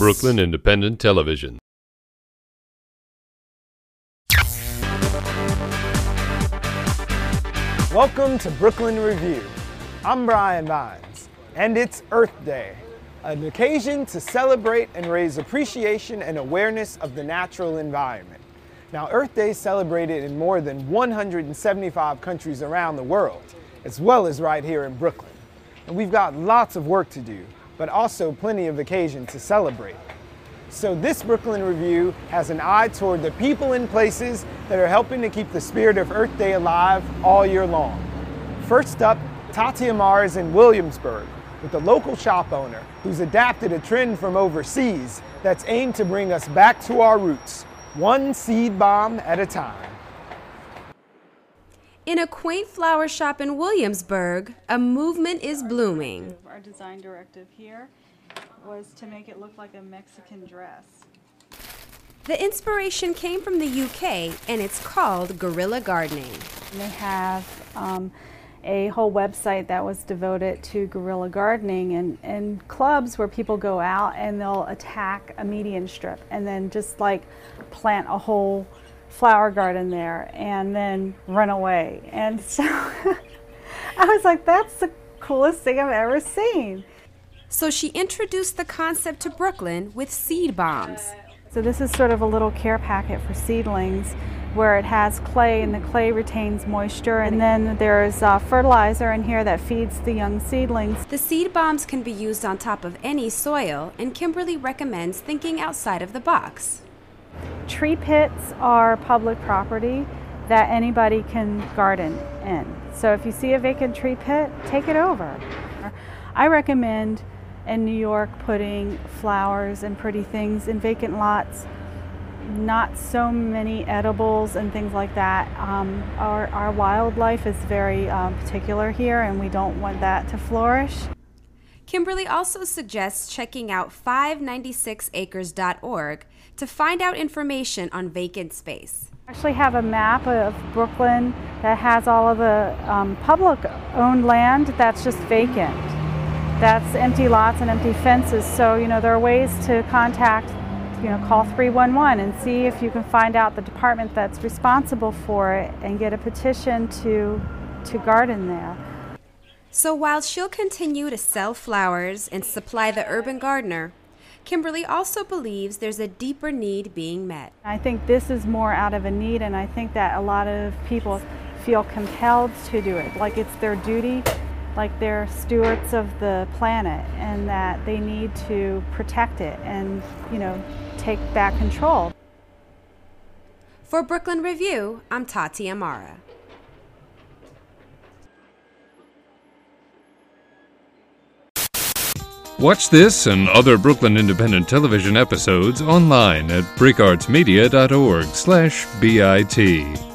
Brooklyn Independent Television. Welcome to Brooklyn Review. I'm Brian Vines, and it's Earth Day, an occasion to celebrate and raise appreciation and awareness of the natural environment. Now, Earth Day is celebrated in more than 175 countries around the world, as well as right here in Brooklyn. And we've got lots of work to do, but also plenty of occasion to celebrate. So this Brooklyn Review has an eye toward the people and places that are helping to keep the spirit of Earth Day alive all year long. First up, Tati Amara is in Williamsburg with a local shop owner who's adapted a trend from overseas that's aimed to bring us back to our roots, one seed bomb at a time. In a quaint flower shop in Williamsburg, a movement is blooming. Our design directive here was to make it look like a Mexican dress. The inspiration came from the UK, and it's called Guerrilla Gardening. They have a whole website that was devoted to guerrilla gardening and clubs where people go out and they'll attack a median strip and then just like plant a whole flower garden there and then run away. And so I was like, that's the coolest thing I've ever seen. So she introduced the concept to Brooklyn with seed bombs. So this is sort of a little care packet for seedlings where it has clay and the clay retains moisture, and then there's fertilizer in here that feeds the young seedlings. The seed bombs can be used on top of any soil, and Kimberly recommends thinking outside of the box. Tree pits are public property that anybody can garden in. So if you see a vacant tree pit, take it over. I recommend in New York putting flowers and pretty things in vacant lots, not so many edibles and things like that. Our wildlife is very particular here, and we don't want that to flourish. Kimberly also suggests checking out 596acres.org to find out information on vacant space. I actually have a map of Brooklyn that has all of the public-owned land that's just vacant. That's empty lots and empty fences. So, there are ways to contact, call 311 and see if you can find out the department that's responsible for it and get a petition to garden there. So while she'll continue to sell flowers and supply the urban gardener, Kimberly also believes there's a deeper need being met. I think this is more out of a need, and I think that a lot of people feel compelled to do it, like it's their duty, like they're stewards of the planet, and that they need to protect it and, take back control. For Brooklyn Review, I'm Tati Amara. Watch this and other Brooklyn Independent Television episodes online at brickartsmedia.org/BIT.